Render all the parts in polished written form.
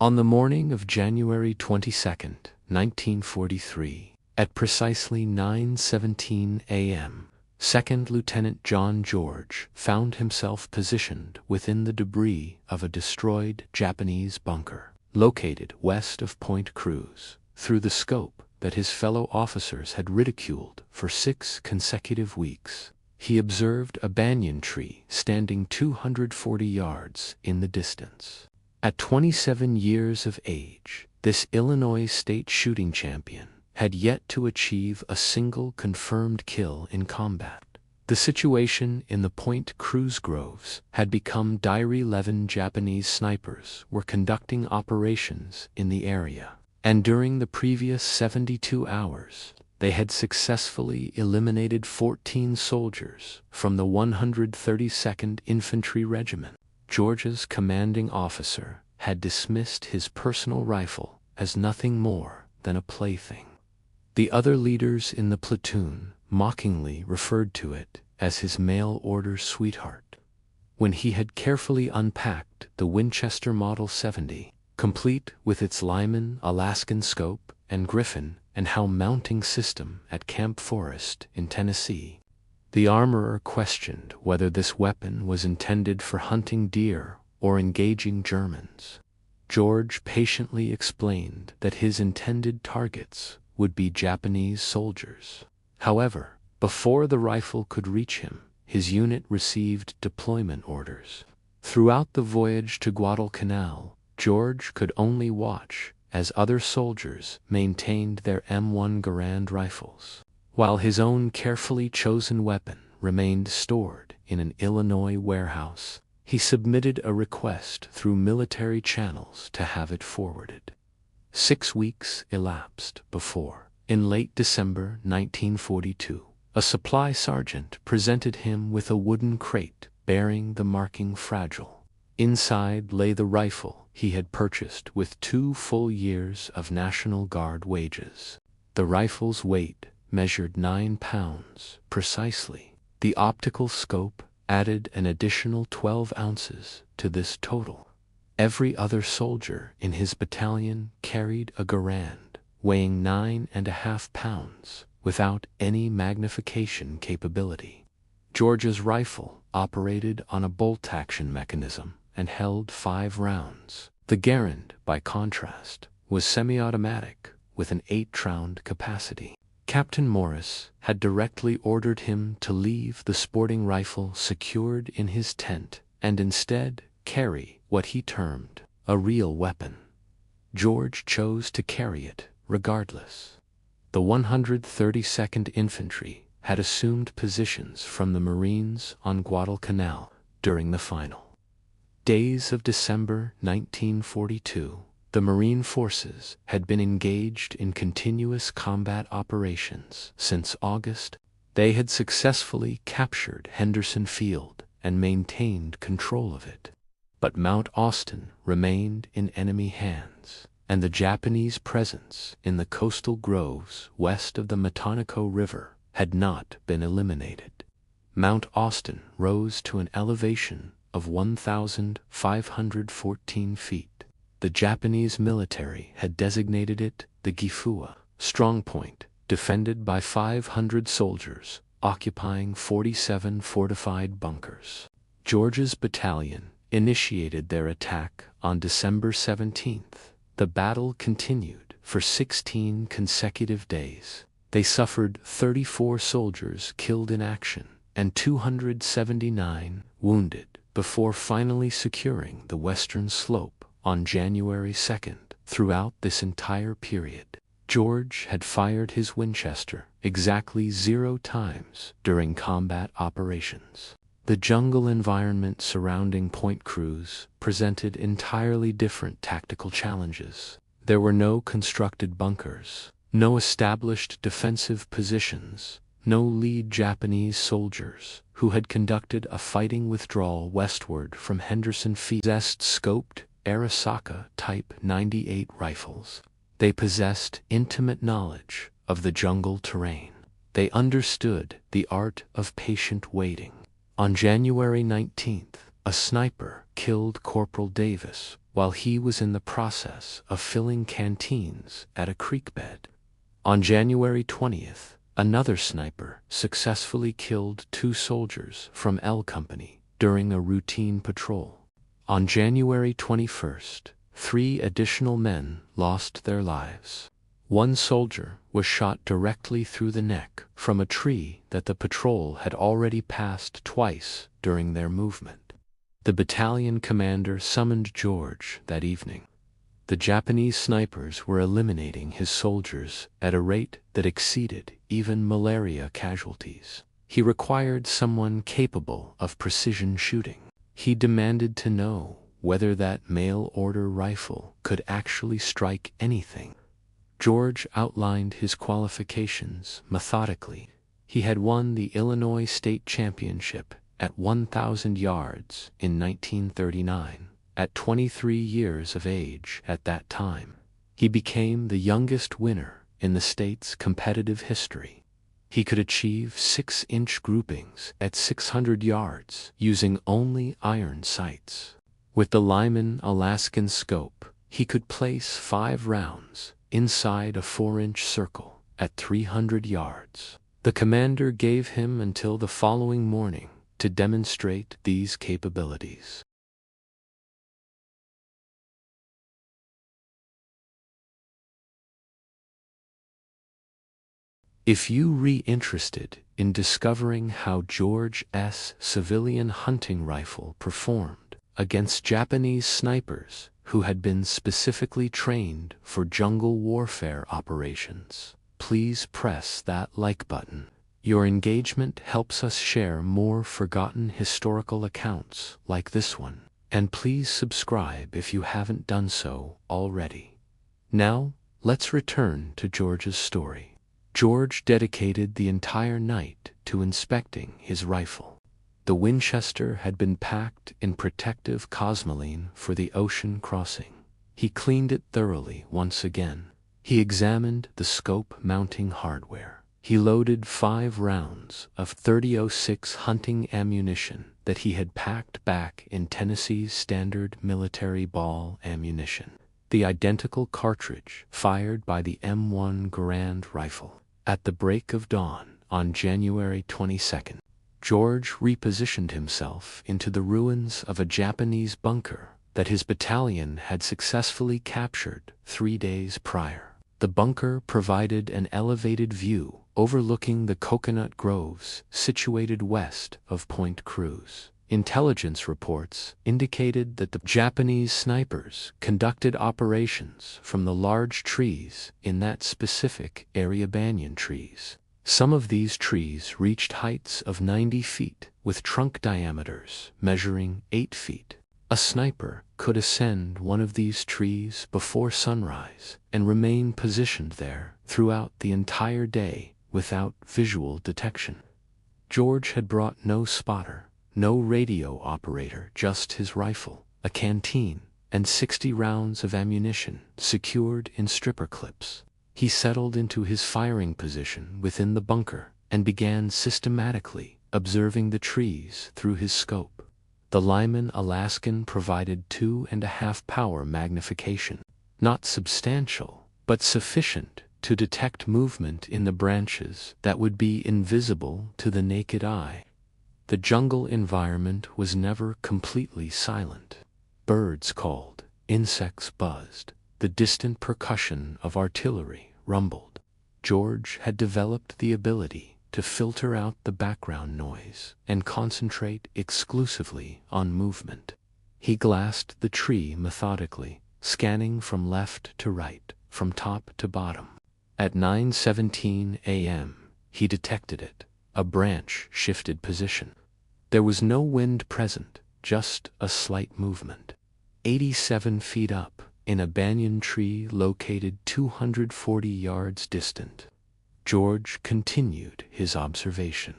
On the morning of January 22, 1943, at precisely 9:17 a.m., Second Lieutenant John George found himself positioned within the debris of a destroyed Japanese bunker, located west of Point Cruz, through the scope that his fellow officers had ridiculed for 6 consecutive weeks. He observed a banyan tree standing 240 yards in the distance. At 27 years of age, this Illinois state shooting champion had yet to achieve a single confirmed kill in combat. The situation in the Point Cruz groves had become dire. 11 Japanese snipers were conducting operations in the area, and during the previous 72 hours, they had successfully eliminated 14 soldiers from the 132nd Infantry Regiment. George's commanding officer had dismissed his personal rifle as nothing more than a plaything. The other leaders in the platoon mockingly referred to it as his mail-order sweetheart. When he had carefully unpacked the Winchester Model 70, complete with its Lyman Alaskan scope and Griffin and Howe mounting system at Camp Forest in Tennessee, the armorer questioned whether this weapon was intended for hunting deer or engaging Germans. George patiently explained that his intended targets would be Japanese soldiers. However, before the rifle could reach him, his unit received deployment orders. Throughout the voyage to Guadalcanal, George could only watch as other soldiers maintained their M1 Garand rifles, while his own carefully chosen weapon remained stored in an Illinois warehouse. He submitted a request through military channels to have it forwarded. 6 weeks elapsed before, in late December 1942, a supply sergeant presented him with a wooden crate bearing the marking "Fragile." Inside lay the rifle he had purchased with 2 full years of National Guard wages. The rifle's weight measured 9 pounds precisely. The optical scope added an additional 12 ounces to this total. Every other soldier in his battalion carried a Garand weighing 9.5 pounds without any magnification capability. George's rifle operated on a bolt-action mechanism and held 5 rounds. The Garand, by contrast, was semi-automatic with an 8-round capacity. Captain Morris had directly ordered him to leave the sporting rifle secured in his tent and instead carry what he termed a real weapon. George chose to carry it regardless. The 132nd Infantry had assumed positions from the Marines on Guadalcanal during the final days of December 1942. The Marine forces had been engaged in continuous combat operations since August. They had successfully captured Henderson Field and maintained control of it. But Mount Austin remained in enemy hands, and the Japanese presence in the coastal groves west of the Matonaco River had not been eliminated. Mount Austin rose to an elevation of 1,514 feet. The Japanese military had designated it the Gifua strongpoint, defended by 500 soldiers occupying 47 fortified bunkers. George's battalion initiated their attack on December 17th. The battle continued for 16 consecutive days. They suffered 34 soldiers killed in action and 279 wounded before finally securing the western slope on January 2nd. Throughout this entire period, George had fired his Winchester exactly 0 times during combat operations. The jungle environment surrounding Point Cruz presented entirely different tactical challenges. There were no constructed bunkers, no established defensive positions, no lead Japanese soldiers who had conducted a fighting withdrawal westward from Henderson Field possessed scoped Arisaka Type 98 rifles. They possessed intimate knowledge of the jungle terrain. They understood the art of patient waiting. On January 19th, a sniper killed Corporal Davis while he was in the process of filling canteens at a creek bed. On January 20th, another sniper successfully killed 2 soldiers from L Company during a routine patrol. On January 21st, 3 additional men lost their lives. 1 soldier was shot directly through the neck from a tree that the patrol had already passed twice during their movement. The battalion commander summoned George that evening. The Japanese snipers were eliminating his soldiers at a rate that exceeded even malaria casualties. He required someone capable of precision shooting. He demanded to know whether that mail-order rifle could actually strike anything. George outlined his qualifications methodically. He had won the Illinois State Championship at 1,000 yards in 1939. At 23 years of age at that time, he became the youngest winner in the state's competitive history. He could achieve 6-inch groupings at 600 yards using only iron sights. With the Lyman Alaskan scope, he could place 5 rounds inside a 4-inch circle at 300 yards. The commander gave him until the following morning to demonstrate these capabilities. If you are interested in discovering how George S. civilian hunting rifle performed against Japanese snipers who had been specifically trained for jungle warfare operations, please press that like button. Your engagement helps us share more forgotten historical accounts like this one, and please subscribe if you haven't done so already. Now, let's return to George's story. George dedicated the entire night to inspecting his rifle. The Winchester had been packed in protective cosmoline for the ocean crossing. He cleaned it thoroughly once again. He examined the scope mounting hardware. He loaded 5 rounds of .30-06 hunting ammunition that he had packed back in Tennessee's standard military ball ammunition, the identical cartridge fired by the M1 Garand rifle. At the break of dawn on January 22nd, George repositioned himself into the ruins of a Japanese bunker that his battalion had successfully captured 3 days prior. The bunker provided an elevated view overlooking the coconut groves situated west of Point Cruz. Intelligence reports indicated that the Japanese snipers conducted operations from the large trees in that specific area, banyan trees. Some of these trees reached heights of 90 feet, with trunk diameters measuring 8 feet. A sniper could ascend one of these trees before sunrise and remain positioned there throughout the entire day without visual detection. George had brought no spotter, no radio operator, just his rifle, a canteen, and 60 rounds of ammunition secured in stripper clips. He settled into his firing position within the bunker and began systematically observing the trees through his scope. The Lyman Alaskan provided 2.5 power magnification, not substantial, but sufficient to detect movement in the branches that would be invisible to the naked eye. The jungle environment was never completely silent. Birds called, insects buzzed, the distant percussion of artillery rumbled. George had developed the ability to filter out the background noise and concentrate exclusively on movement. He glassed the tree methodically, scanning from left to right, from top to bottom. At 9:17 a.m., he detected it. A branch shifted position. There was no wind present, just a slight movement. 87 feet up, in a banyan tree located 240 yards distant. George continued his observation.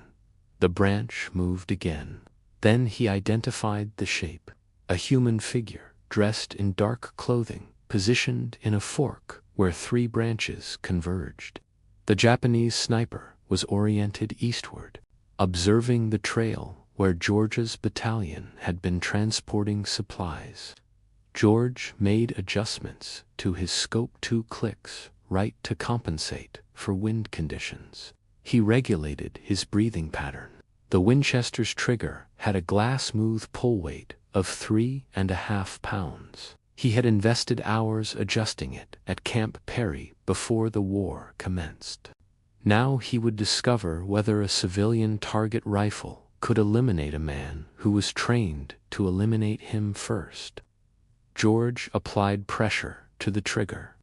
The branch moved again. Then he identified the shape. A human figure, dressed in dark clothing, positioned in a fork where 3 branches converged. The Japanese sniper was oriented eastward, observing the trail where George's battalion had been transporting supplies. George made adjustments to his scope 2 clicks right to compensate for wind conditions. He regulated his breathing pattern. The Winchester's trigger had a glass-smooth pull weight of 3.5 pounds. He had invested hours adjusting it at Camp Perry before the war commenced. Now he would discover whether a civilian target rifle could eliminate a man who was trained to eliminate him first. George applied pressure to the trigger.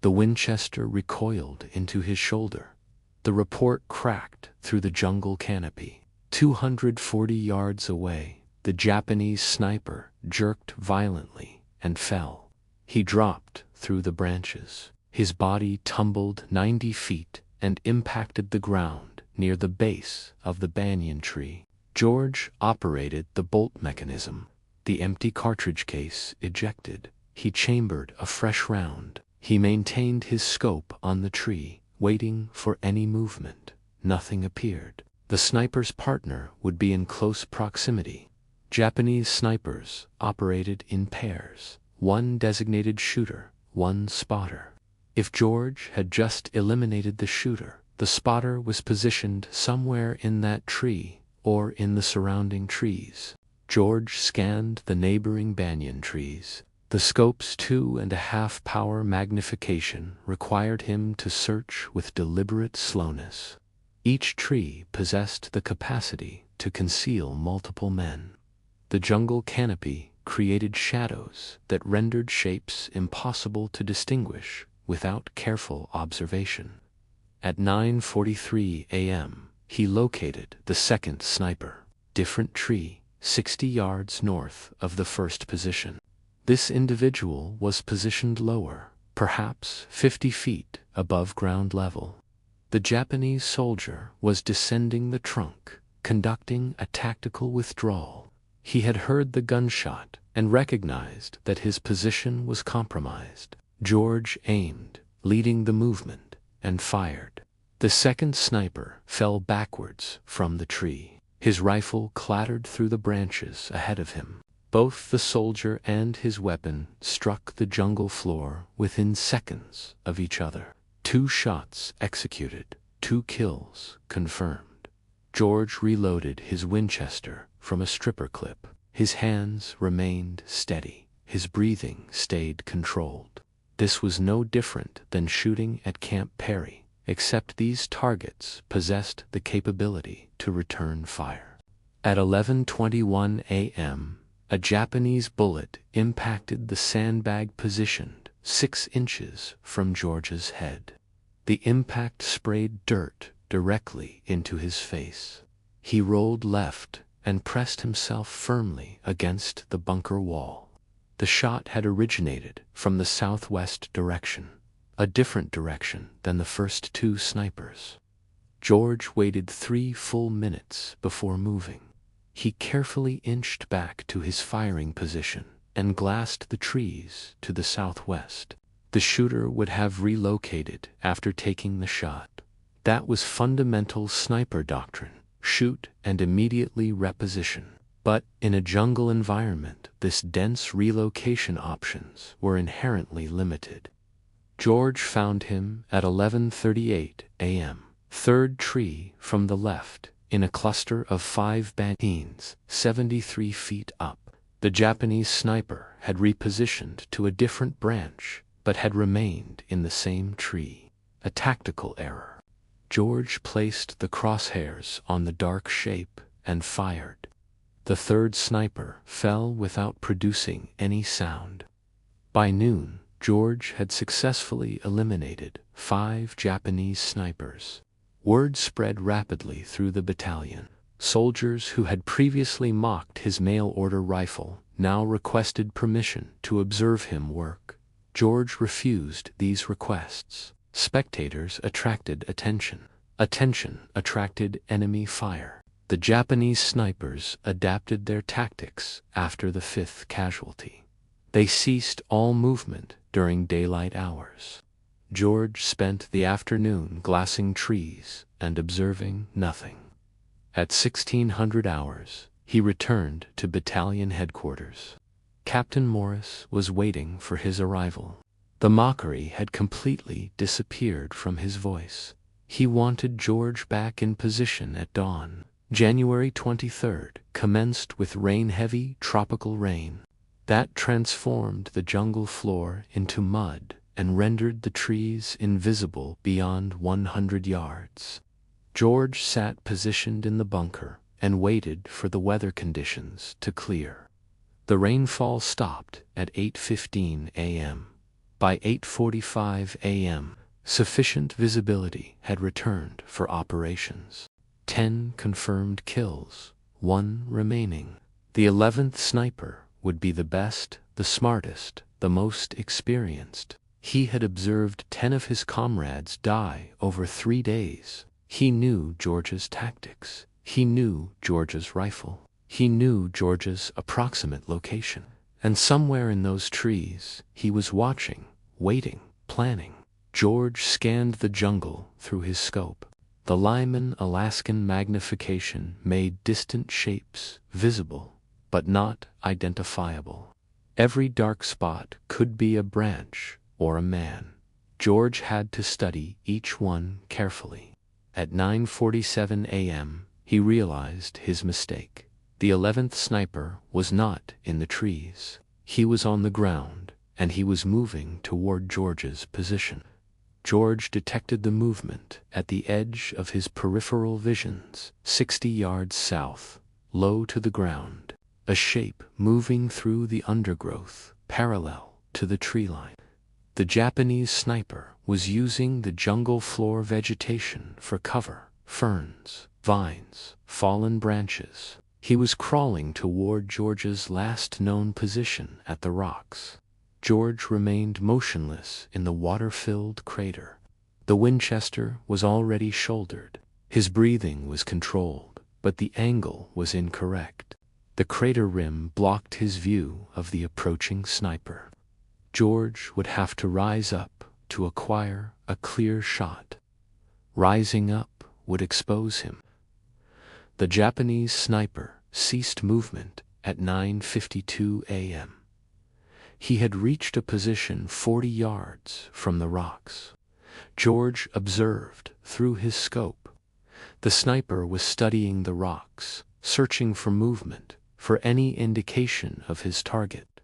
The Winchester recoiled into his shoulder. The report cracked through the jungle canopy. 240 yards away, the Japanese sniper jerked violently and fell. He dropped through the branches. His body tumbled 90 feet and impacted the ground near the base of the banyan tree. George operated the bolt mechanism. The empty cartridge case ejected. He chambered a fresh round. He maintained his scope on the tree, waiting for any movement. Nothing appeared. The sniper's partner would be in close proximity. Japanese snipers operated in pairs, one designated shooter, one spotter. If George had just eliminated the shooter, the spotter was positioned somewhere in that tree or in the surrounding trees. George scanned the neighboring banyan trees. The scope's 2.5 power magnification required him to search with deliberate slowness. Each tree possessed the capacity to conceal multiple men. The jungle canopy created shadows that rendered shapes impossible to distinguish without careful observation. At 9:43 a.m., he located the second sniper. Different tree, 60 yards north of the first position. This individual was positioned lower, perhaps 50 feet above ground level. The Japanese soldier was descending the trunk, conducting a tactical withdrawal. He had heard the gunshot and recognized that his position was compromised. George aimed, leading the movement, and fired. The second sniper fell backwards from the tree. His rifle clattered through the branches ahead of him. Both the soldier and his weapon struck the jungle floor within seconds of each other. 2 shots executed, 2 kills confirmed. George reloaded his Winchester from a stripper clip. His hands remained steady. His breathing stayed controlled. This was no different than shooting at Camp Perry, except these targets possessed the capability to return fire. At 11:21 a.m., a Japanese bullet impacted the sandbag positioned 6 inches from George's head. The impact sprayed dirt directly into his face. He rolled left and pressed himself firmly against the bunker wall. The shot had originated from the southwest direction, a different direction than the first 2 snipers. George waited 3 full minutes before moving. He carefully inched back to his firing position and glassed the trees to the southwest. The shooter would have relocated after taking the shot. That was fundamental sniper doctrine: shoot and immediately reposition. But in a jungle environment, this dense relocation options were inherently limited. George found him at 11:38 a.m., 3rd tree from the left, in a cluster of 5 banyans, 73 feet up. The Japanese sniper had repositioned to a different branch, but had remained in the same tree. A tactical error. George placed the crosshairs on the dark shape and fired. The 3rd sniper fell without producing any sound. By noon, George had successfully eliminated 5 Japanese snipers. Word spread rapidly through the battalion. Soldiers who had previously mocked his mail-order rifle now requested permission to observe him work. George refused these requests. Spectators attracted attention. Attention attracted enemy fire. The Japanese snipers adapted their tactics after the 5th casualty. They ceased all movement during daylight hours. George spent the afternoon glassing trees and observing nothing. At 1600 hours, he returned to battalion headquarters. Captain Morris was waiting for his arrival. The mockery had completely disappeared from his voice. He wanted George back in position at dawn. January 23rd commenced with rain-heavy tropical rain that transformed the jungle floor into mud and rendered the trees invisible beyond 100 yards. George sat positioned in the bunker and waited for the weather conditions to clear. The rainfall stopped at 8:15 a.m. By 8:45 a.m., sufficient visibility had returned for operations. 10 confirmed kills, 1 remaining. The 11th sniper would be the best, the smartest, the most experienced. He had observed 10 of his comrades die over 3 days. He knew George's tactics. He knew George's rifle. He knew George's approximate location. And somewhere in those trees, he was watching, waiting, planning. George scanned the jungle through his scope. The Lyman Alaskan magnification made distant shapes visible, but not identifiable. Every dark spot could be a branch or a man. George had to study each one carefully. At 9:47 a.m., he realized his mistake. The 11th sniper was not in the trees. He was on the ground, and he was moving toward George's position. George detected the movement at the edge of his peripheral visions, 60 yards south, low to the ground, a shape moving through the undergrowth, parallel to the tree line. The Japanese sniper was using the jungle floor vegetation for cover, ferns, vines, fallen branches. He was crawling toward George's last known position at the rocks. George remained motionless in the water-filled crater. The Winchester was already shouldered. His breathing was controlled, but the angle was incorrect. The crater rim blocked his view of the approaching sniper. George would have to rise up to acquire a clear shot. Rising up would expose him. The Japanese sniper ceased movement at 9:52 a.m. He had reached a position 40 yards from the rocks. George observed through his scope. The sniper was studying the rocks, searching for movement, for any indication of his target.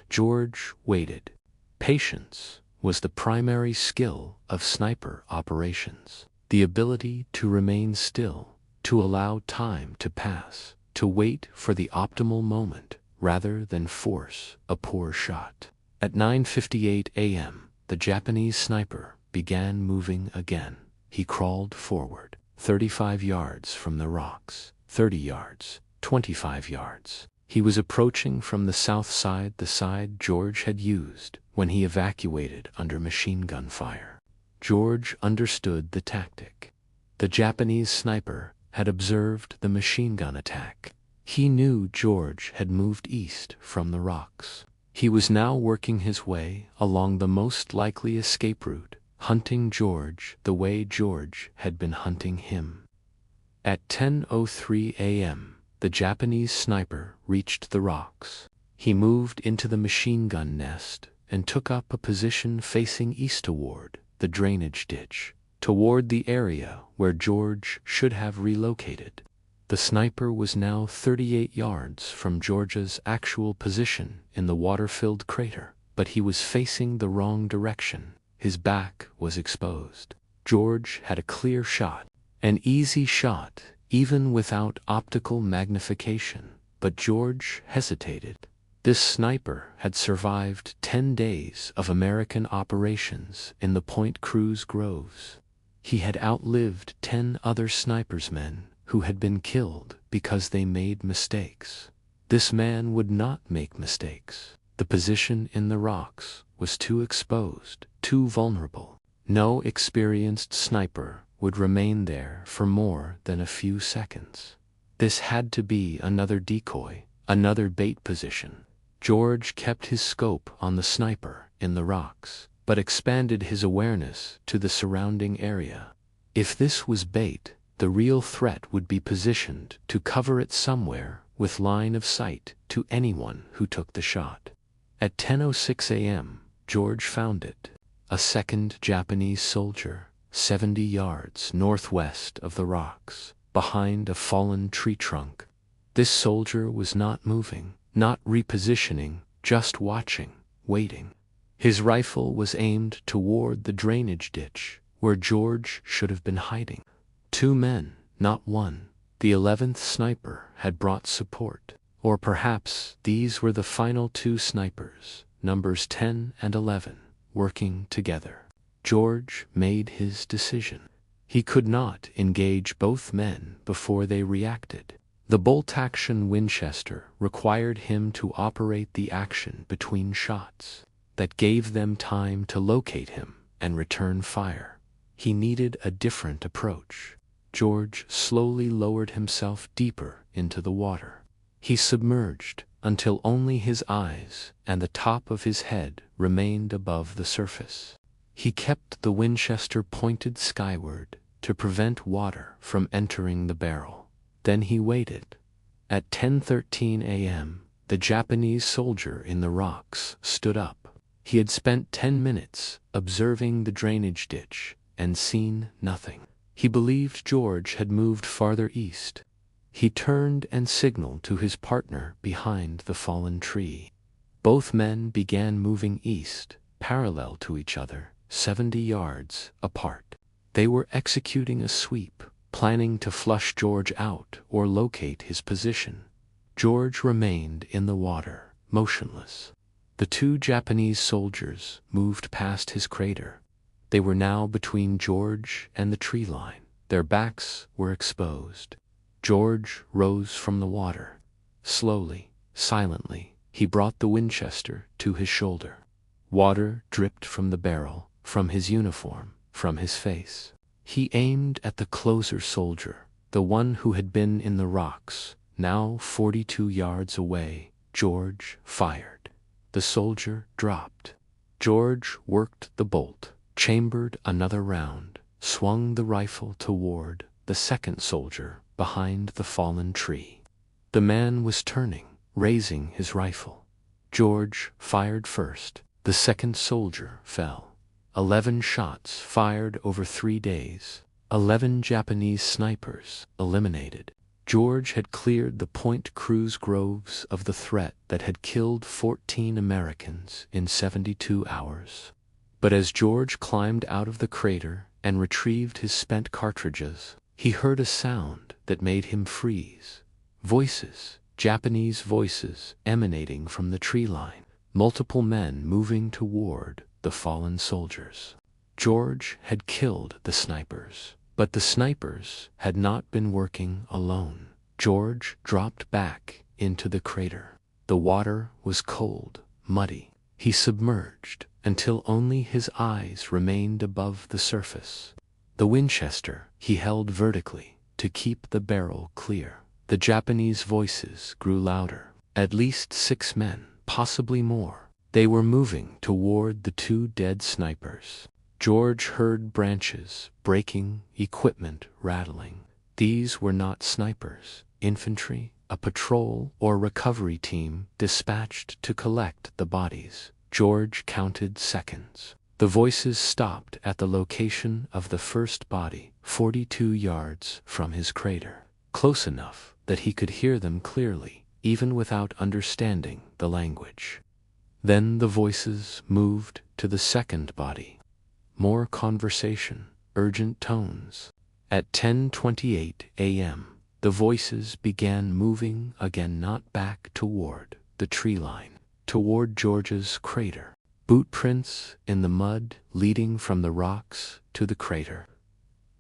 George waited. Patience was the primary skill of sniper operations. The ability to remain still, to allow time to pass, to wait for the optimal moment rather than force a poor shot. At 9:58 a.m., the Japanese sniper began moving again. He crawled forward, 35 yards from the rocks, 30 yards, 25 yards. He was approaching from the south side, the side George had used when he evacuated under machine gun fire. George understood the tactic. The Japanese sniper had observed the machine gun attack. He knew George had moved east from the rocks. He was now working his way along the most likely escape route, hunting George the way George had been hunting him. At 10:03 a.m., the Japanese sniper reached the rocks. He moved into the machine gun nest and took up a position facing east toward the drainage ditch, toward the area where George should have relocated. The sniper was now 38 yards from George's actual position in the water-filled crater, but he was facing the wrong direction. His back was exposed. George had a clear shot, an easy shot, even without optical magnification, but George hesitated. This sniper had survived 10 days of American operations in the Point Cruz groves. He had outlived 10 other snipers' men who had been killed because they made mistakes. This man would not make mistakes. The position in the rocks was too exposed, too vulnerable. No experienced sniper would remain there for more than a few seconds. This had to be another decoy, another bait position. George kept his scope on the sniper in the rocks, but expanded his awareness to the surrounding area. If this was bait, the real threat would be positioned to cover it somewhere with line of sight to anyone who took the shot. At 10:06 a.m., George found it, a second Japanese soldier, 70 yards northwest of the rocks, behind a fallen tree trunk. This soldier was not moving, not repositioning, just watching, waiting. His rifle was aimed toward the drainage ditch, where George should have been hiding. Two men, not one. The 11th sniper had brought support. Or perhaps these were the final two snipers, numbers 10 and 11, working together. George made his decision. He could not engage both men before they reacted. The bolt-action Winchester required him to operate the action between shots. That gave them time to locate him and return fire. He needed a different approach. George slowly lowered himself deeper into the water. He submerged until only his eyes and the top of his head remained above the surface. He kept the Winchester pointed skyward to prevent water from entering the barrel. Then he waited. At 10:13 a.m., the Japanese soldier in the rocks stood up. He had spent 10 minutes observing the drainage ditch and seen nothing. He believed George had moved farther east. He turned and signaled to his partner behind the fallen tree. Both men began moving east, parallel to each other, 70 yards apart. They were executing a sweep, planning to flush George out or locate his position. George remained in the water, motionless. The two Japanese soldiers moved past his crater. They were now between George and the tree line. Their backs were exposed. George rose from the water. Slowly, silently, he brought the Winchester to his shoulder. Water dripped from the barrel, from his uniform, from his face. He aimed at the closer soldier, the one who had been in the rocks, now 42 yards away. George fired. The soldier dropped. George worked the bolt, chambered another round, swung the rifle toward the second soldier behind the fallen tree. The man was turning, raising his rifle. George fired first. The second soldier fell. 11 shots fired over 3 days. 11 Japanese snipers eliminated. George had cleared the Point Cruz groves of the threat that had killed 14 Americans in 72 hours. But as George climbed out of the crater and retrieved his spent cartridges, he heard a sound that made him freeze. Voices, Japanese voices emanating from the tree line. Multiple men moving toward the fallen soldiers. George had killed the snipers. But the snipers had not been working alone. George dropped back into the crater. The water was cold, muddy. He submerged until only his eyes remained above the surface. The Winchester he held vertically to keep the barrel clear. The Japanese voices grew louder. At least 6 men, possibly more. They were moving toward the 2 dead snipers. George heard branches breaking, equipment rattling. These were not snipers, infantry, a patrol or recovery team dispatched to collect the bodies. George counted seconds. The voices stopped at the location of the first body, 42 yards from his crater, close enough that he could hear them clearly, even without understanding the language. Then the voices moved to the second body. More conversation, urgent tones. At 10:28 a.m., the voices began moving again, not back toward the tree line, toward George's crater. Boot prints in the mud leading from the rocks to the crater.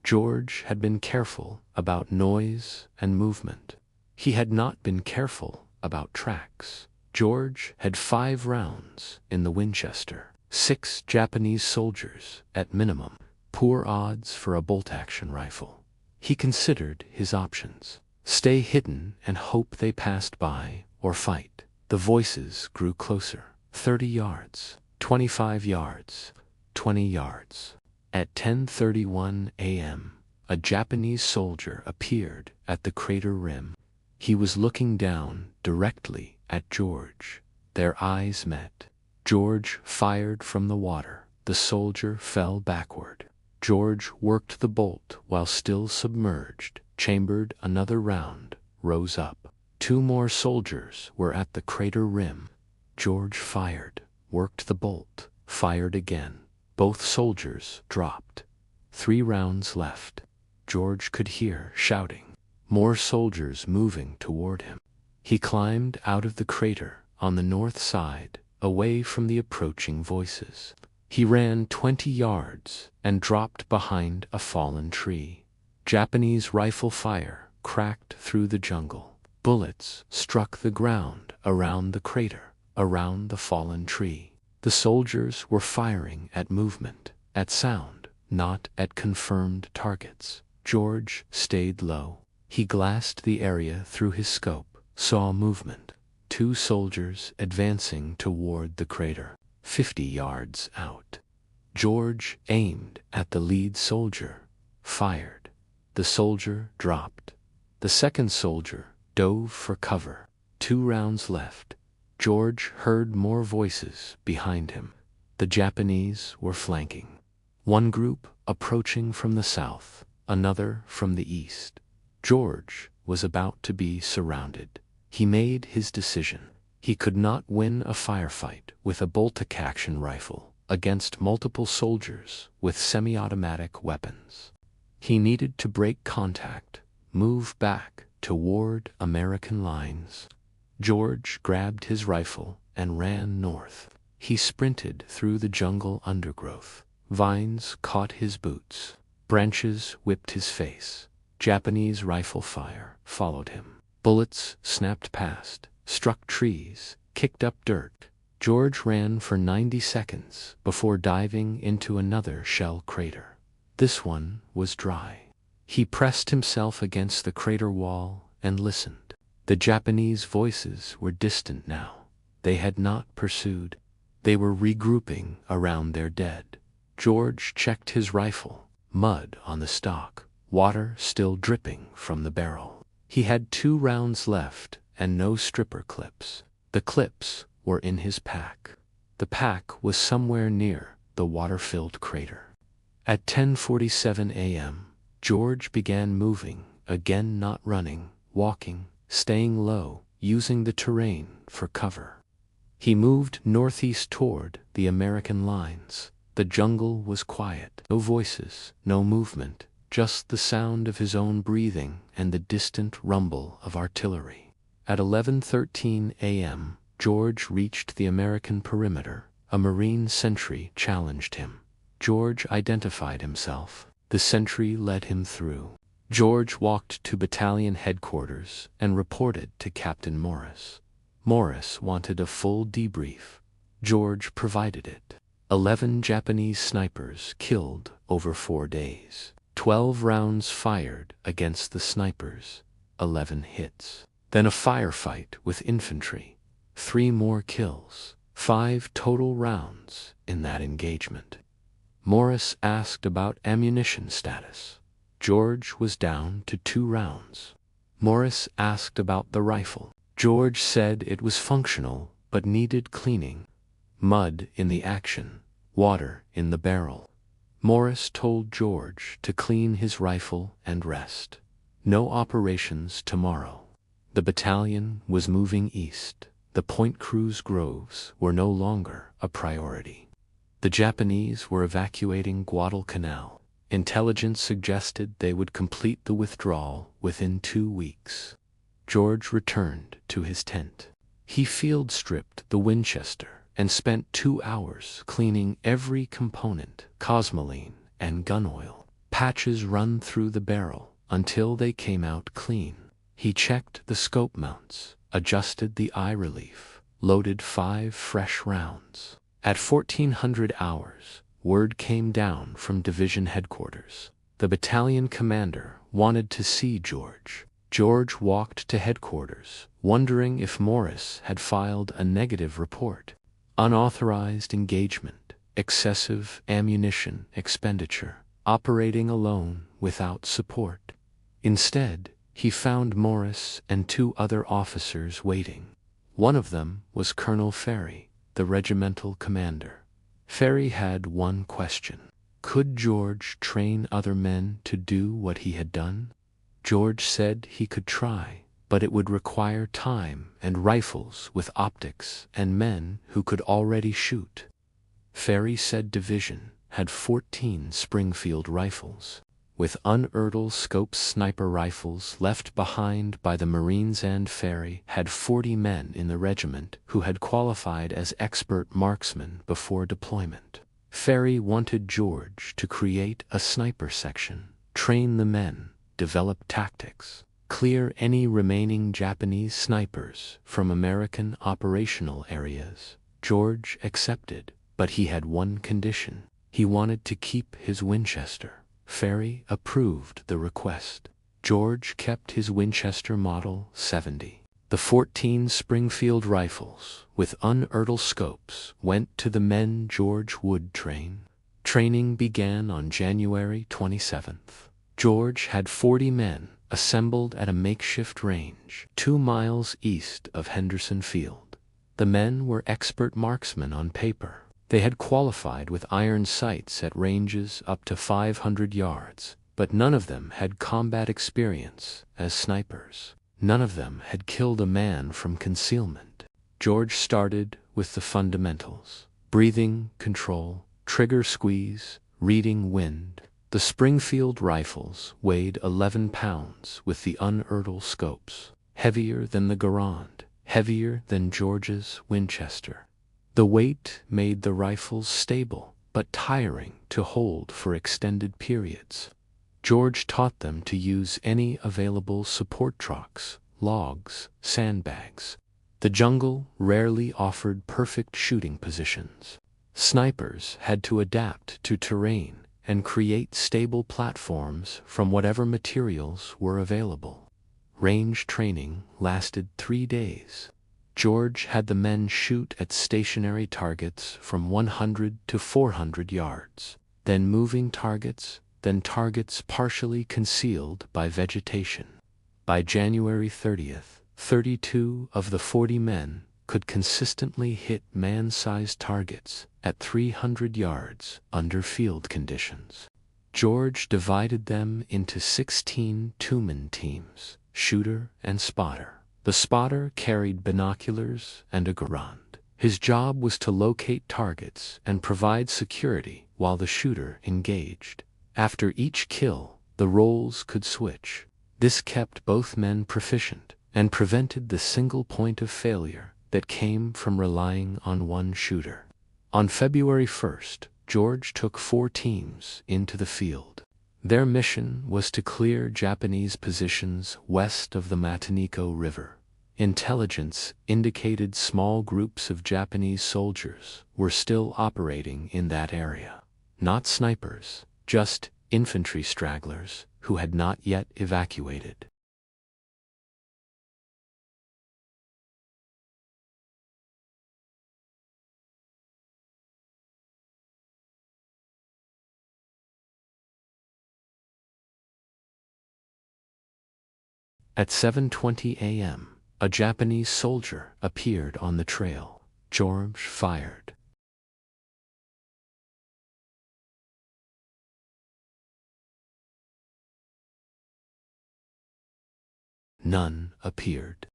George had been careful about noise and movement. He had not been careful about tracks. George had 5 rounds in the Winchester. 6 Japanese soldiers, at minimum. Poor odds for a bolt-action rifle. He considered his options. Stay hidden and hope they passed by, or fight. The voices grew closer. 30 yards, 25 yards, 20 yards. At 10:31 a.m., a Japanese soldier appeared at the crater rim. He was looking down directly at George. Their eyes met. George fired from the water. The soldier fell backward. George worked the bolt while still submerged, chambered another round, rose up. 2 more soldiers were at the crater rim. George fired, worked the bolt, fired again. Both soldiers dropped. 3 rounds left. George could hear shouting. More soldiers moving toward him. He climbed out of the crater on the north side, away from the approaching voices. He ran 20 yards and dropped behind a fallen tree. Japanese rifle fire cracked through the jungle. Bullets struck the ground around the crater, around the fallen tree. The soldiers were firing at movement, at sound, not at confirmed targets. George stayed low. He glassed the area through his scope, saw movement. 2 soldiers advancing toward the crater, 50 yards out. George aimed at the lead soldier, fired. The soldier dropped. The second soldier dove for cover. 2 rounds left. George heard more voices behind him. The Japanese were flanking. One group approaching from the south, another from the east. George was about to be surrounded. He made his decision. He could not win a firefight with a bolt-action rifle against multiple soldiers with semi-automatic weapons. He needed to break contact, move back toward American lines. George grabbed his rifle and ran north. He sprinted through the jungle undergrowth. Vines caught his boots. Branches whipped his face. Japanese rifle fire followed him. Bullets snapped past, struck trees, kicked up dirt. George ran for 90 seconds before diving into another shell crater. This one was dry. He pressed himself against the crater wall and listened. The Japanese voices were distant now. They had not pursued. They were regrouping around their dead. George checked his rifle. Mud on the stock, water still dripping from the barrel. He had 2 rounds left and no stripper clips. The clips were in his pack. The pack was somewhere near the water-filled crater. At 10:47 a.m., George began moving, again not running, walking, staying low, using the terrain for cover. He moved northeast toward the American lines. The jungle was quiet. No voices, no movement, just the sound of his own breathing and the distant rumble of artillery. At 11:13 a.m., George reached the American perimeter. A Marine sentry challenged him. George identified himself. The sentry led him through. George walked to battalion headquarters and reported to Captain Morris. Morris wanted a full debrief. George provided it. 11 Japanese snipers killed over 4 days. 12 rounds fired against the snipers. 11 hits. Then a firefight with infantry. 3 more kills. 5 total rounds in that engagement. Morris asked about ammunition status. George was down to 2 rounds. Morris asked about the rifle. George said it was functional but needed cleaning. Mud in the action, water in the barrel. Morris told George to clean his rifle and rest. No operations tomorrow. The battalion was moving east. The Point Cruz groves were no longer a priority. The Japanese were evacuating Guadalcanal. Intelligence suggested they would complete the withdrawal within 2 weeks. George returned to his tent. He field stripped the Winchester and spent 2 hours cleaning every component, cosmoline and gun oil. Patches run through the barrel until they came out clean. He checked the scope mounts, adjusted the eye relief, loaded 5 fresh rounds. At 1400 hours, word came down from division headquarters. The battalion commander wanted to see George. George walked to headquarters, wondering if Morris had filed a negative report. Unauthorized engagement, excessive ammunition expenditure, operating alone without support. Instead, he found Morris and two other officers waiting. One of them was Colonel Ferry, the regimental commander. Ferry had one question. Could George train other men to do what he had done? George said he could try, but it would require time and rifles with optics and men who could already shoot. Ferry said division had 14 Springfield rifles, with uninterrupted scope sniper rifles left behind by the Marines, and Ferry had 40 men in the regiment who had qualified as expert marksmen before deployment. Ferry wanted George to create a sniper section, train the men, develop tactics, clear any remaining Japanese snipers from American operational areas. George accepted, but he had one condition. He wanted to keep his Winchester. Ferry approved the request. George kept his Winchester Model 70. The 14 Springfield rifles, with uninterrupted scopes, went to the men George would train. Training began on January 27th. George had 40 men assembled at a makeshift range 2 miles east of Henderson Field. The men were expert marksmen on paper. They had qualified with iron sights at ranges up to 500 yards, but none of them had combat experience as snipers. None of them had killed a man from concealment. George started with the fundamentals: breathing control, trigger squeeze, reading wind. The Springfield rifles weighed 11 pounds with the uninterrupted scopes, heavier than the Garand, heavier than George's Winchester. The weight made the rifles stable, but tiring to hold for extended periods. George taught them to use any available support trucks, logs, sandbags. The jungle rarely offered perfect shooting positions. Snipers had to adapt to terrain and create stable platforms from whatever materials were available. Range training lasted 3 days. George had the men shoot at stationary targets from 100 to 400 yards, then moving targets, then targets partially concealed by vegetation. By January 30th, 32 of the 40 men could consistently hit man-sized targets at 300 yards under field conditions. George divided them into 16 two-man teams, shooter and spotter. The spotter carried binoculars and a Garand. His job was to locate targets and provide security while the shooter engaged. After each kill, the roles could switch. This kept both men proficient and prevented the single point of failure that came from relying on one shooter. On February 1st, George took 4 teams into the field. Their mission was to clear Japanese positions west of the Matanico River. Intelligence indicated small groups of Japanese soldiers were still operating in that area. Not snipers, just infantry stragglers who had not yet evacuated. At 7:20 a.m., a Japanese soldier appeared on the trail. George fired. None appeared.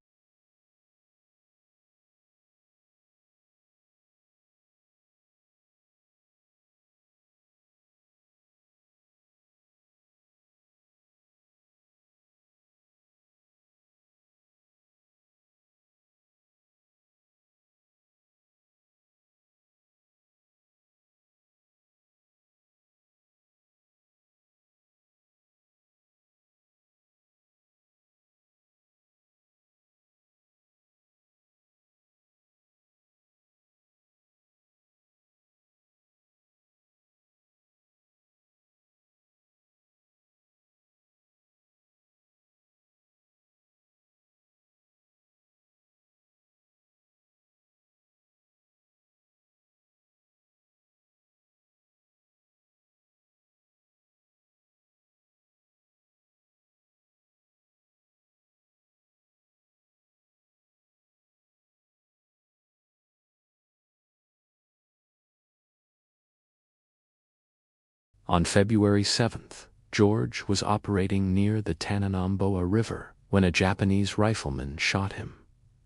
On February 7th, George was operating near the Tananamboa River when a Japanese rifleman shot him.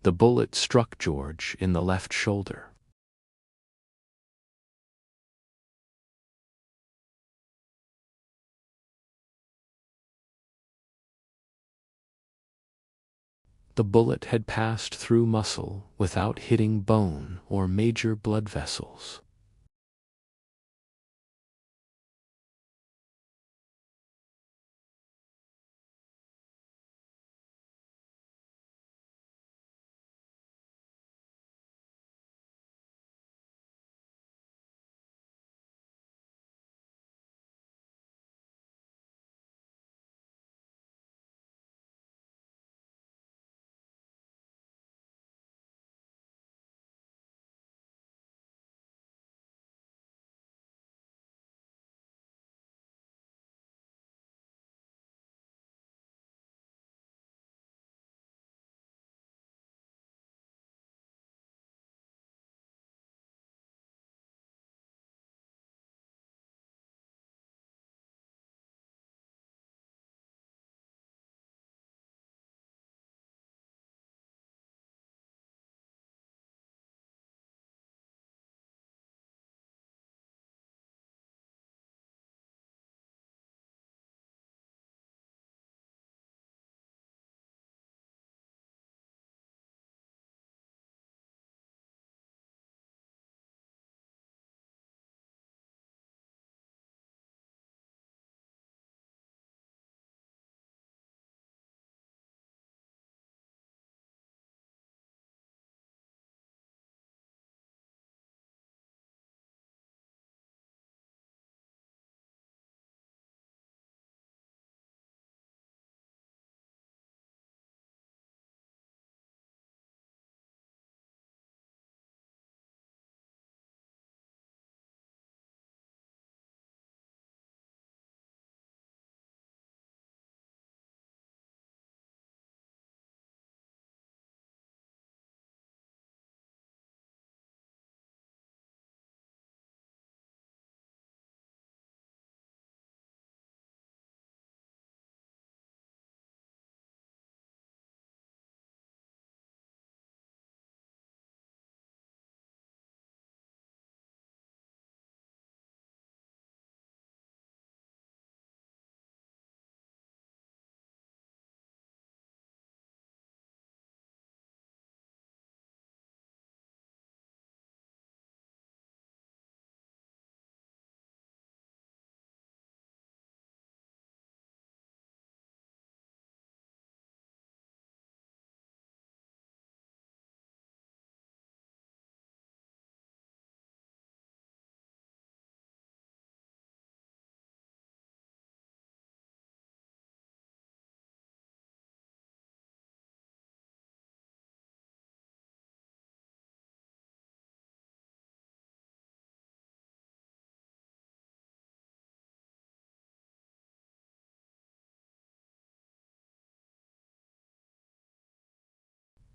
The bullet struck George in the left shoulder. The bullet had passed through muscle without hitting bone or major blood vessels.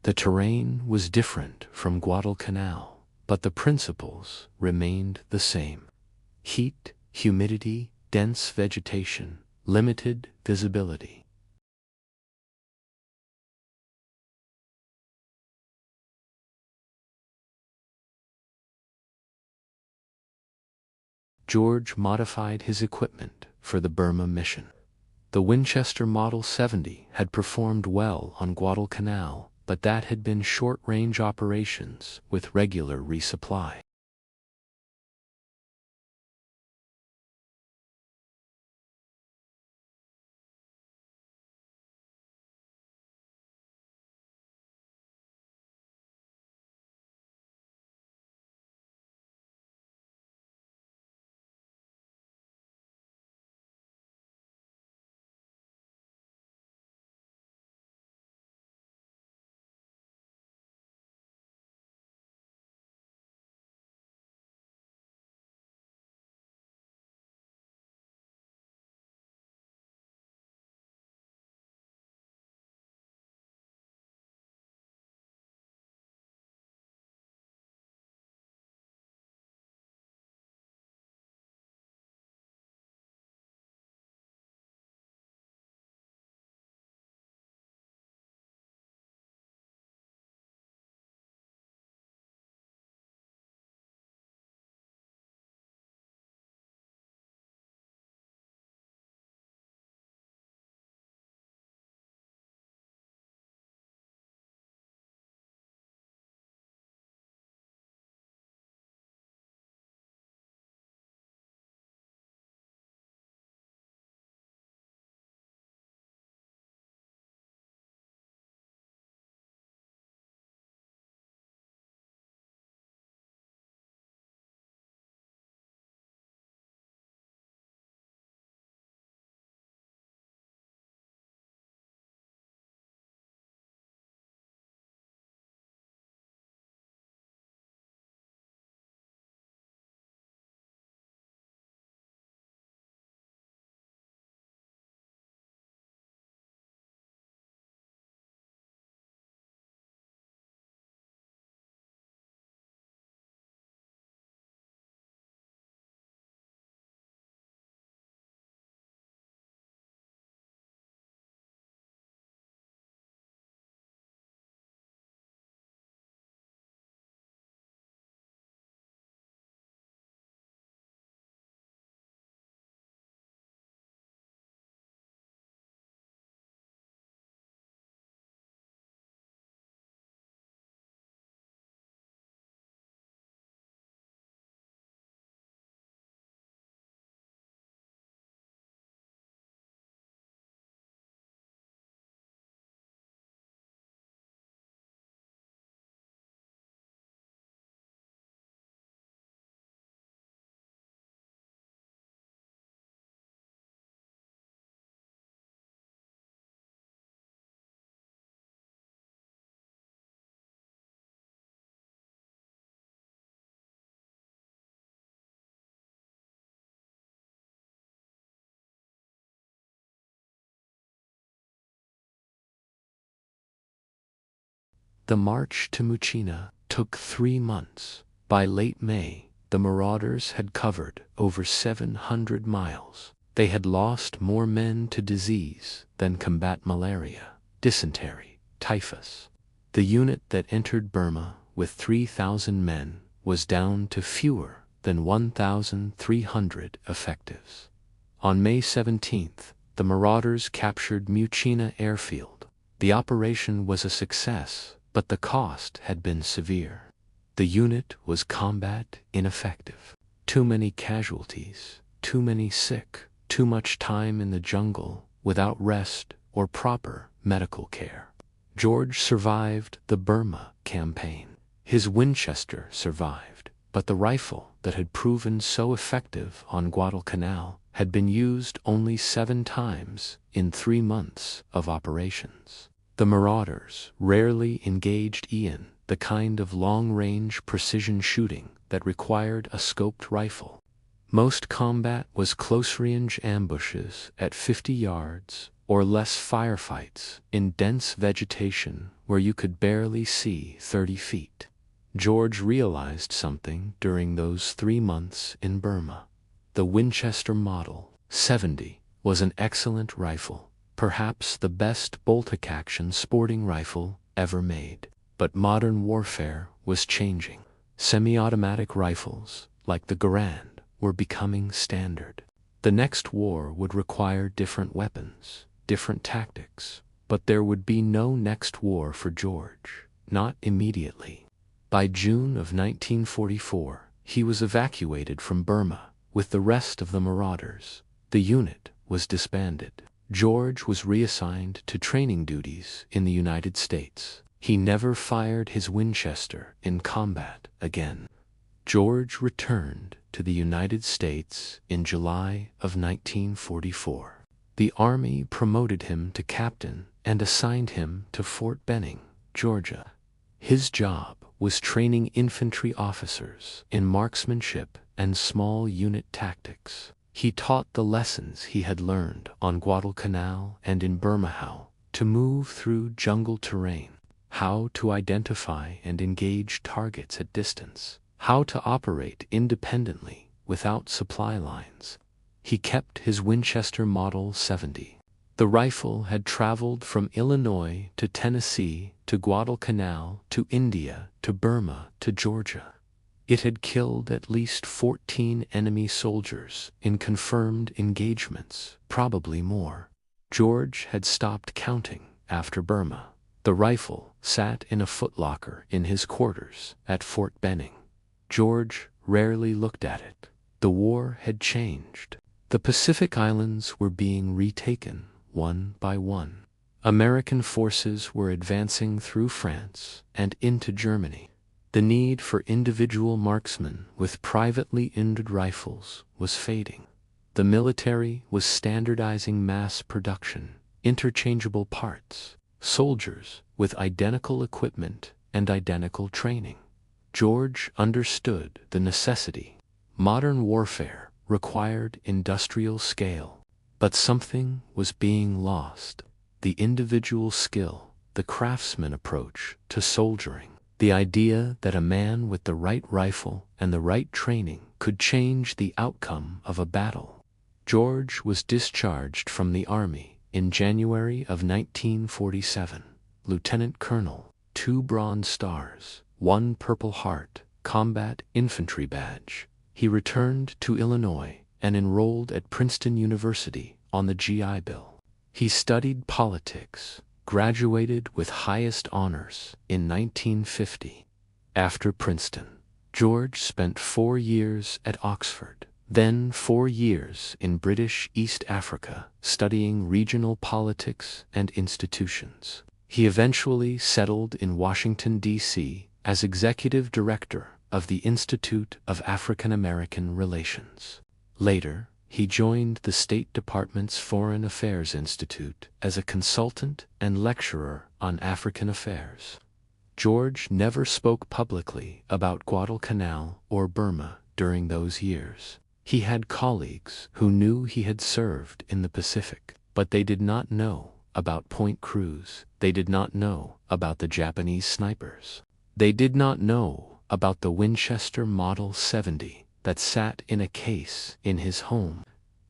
The terrain was different from Guadalcanal, but the principles remained the same. Heat, humidity, dense vegetation, limited visibility. George modified his equipment for the Burma mission. The Winchester Model 70 had performed well on Guadalcanal, but that had been short-range operations with regular resupply. The march to Muchina took 3 months. By late May, the Marauders had covered over 700 miles. They had lost more men to disease than combat malaria, dysentery, typhus. The unit that entered Burma with 3,000 men was down to fewer than 1,300 effectives. On May 17th, the Marauders captured Muchina airfield. The operation was a success, but the cost had been severe. The unit was combat ineffective. Too many casualties, too many sick, too much time in the jungle without rest or proper medical care. George survived the Burma campaign. His Winchester survived, but the rifle that had proven so effective on Guadalcanal had been used only 7 times in 3 months of operations. The Marauders rarely engaged in the kind of long-range precision shooting that required a scoped rifle. Most combat was close-range ambushes at 50 yards or less, firefights in dense vegetation where you could barely see 30 feet. George realized something during those 3 months in Burma. The Winchester Model 70 was an excellent rifle, perhaps the best bolt-action sporting rifle ever made. But modern warfare was changing. Semi-automatic rifles, like the Garand, were becoming standard. The next war would require different weapons, different tactics, but there would be no next war for George, not immediately. By June of 1944, he was evacuated from Burma with the rest of the Marauders. The unit was disbanded. George was reassigned to training duties in the United States. He never fired his Winchester in combat again. George returned to the United States in July of 1944. The Army promoted him to captain and assigned him to Fort Benning, Georgia. His job was training infantry officers in marksmanship and small unit tactics. He taught the lessons he had learned on Guadalcanal and in Burma: how to move through jungle terrain, how to identify and engage targets at distance, how to operate independently without supply lines. He kept his Winchester Model 70. The rifle had traveled from Illinois to Tennessee to Guadalcanal to India to Burma to Georgia. It had killed at least 14 enemy soldiers in confirmed engagements, probably more. George had stopped counting after Burma. The rifle sat in a footlocker in his quarters at Fort Benning. George rarely looked at it. The war had changed. The Pacific Islands were being retaken one by one. American forces were advancing through France and into Germany. The need for individual marksmen with privately owned rifles was fading. The military was standardizing mass production, interchangeable parts, soldiers with identical equipment and identical training. George understood the necessity. Modern warfare required industrial scale, but something was being lost. The individual skill, the craftsman approach to soldiering, the idea that a man with the right rifle and the right training could change the outcome of a battle. George was discharged from the Army in January of 1947. Lieutenant Colonel, 2 Bronze Stars, 1 Purple Heart, Combat Infantry Badge. He returned to Illinois and enrolled at Princeton University on the GI Bill. He studied politics, graduated with highest honors in 1950. After Princeton, George spent 4 years at Oxford, then 4 years in British East Africa studying regional politics and institutions. He eventually settled in Washington, D.C. as executive director of the Institute of African American Relations. Later, he joined the State Department's Foreign Affairs Institute as a consultant and lecturer on African affairs. George never spoke publicly about Guadalcanal or Burma during those years. He had colleagues who knew he had served in the Pacific, but they did not know about Point Cruz. They did not know about the Japanese snipers. They did not know about the Winchester Model 70 that sat in a case in his home.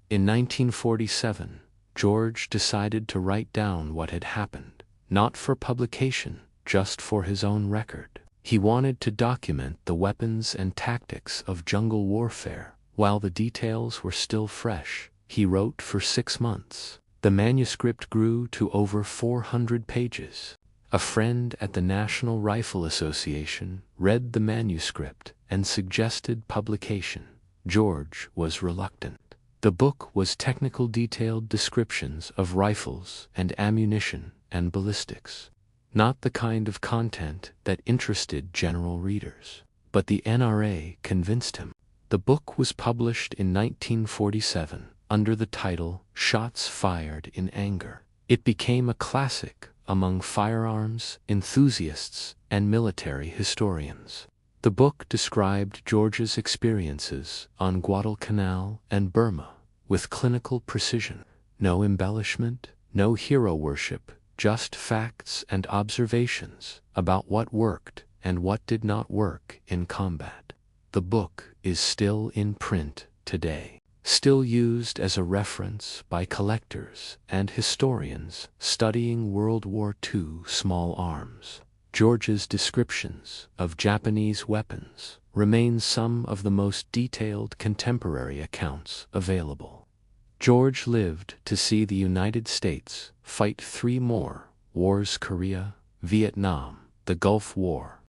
In 1947, George decided to write down what had happened, not for publication, just for his own record. He wanted to document the weapons and tactics of jungle warfare. While the details were still fresh, he wrote for 6 months. The manuscript grew to over 400 pages. A friend at the National Rifle Association read the manuscript and suggested publication. George was reluctant. The book was technical, detailed descriptions of rifles and ammunition and ballistics. Not the kind of content that interested general readers. But the NRA convinced him. The book was published in 1947 under the title Shots Fired in Anger. It became a classic among firearms enthusiasts and military historians. The book described George's experiences on Guadalcanal and Burma with clinical precision. No embellishment, no hero worship, just facts and observations about what worked and what did not work in combat. The book is still in print today, still used as a reference by collectors and historians studying World War II small arms. George's descriptions of Japanese weapons remain some of the most detailed contemporary accounts available. George lived to see the United States fight 3 more wars: Korea, Vietnam, the Gulf War,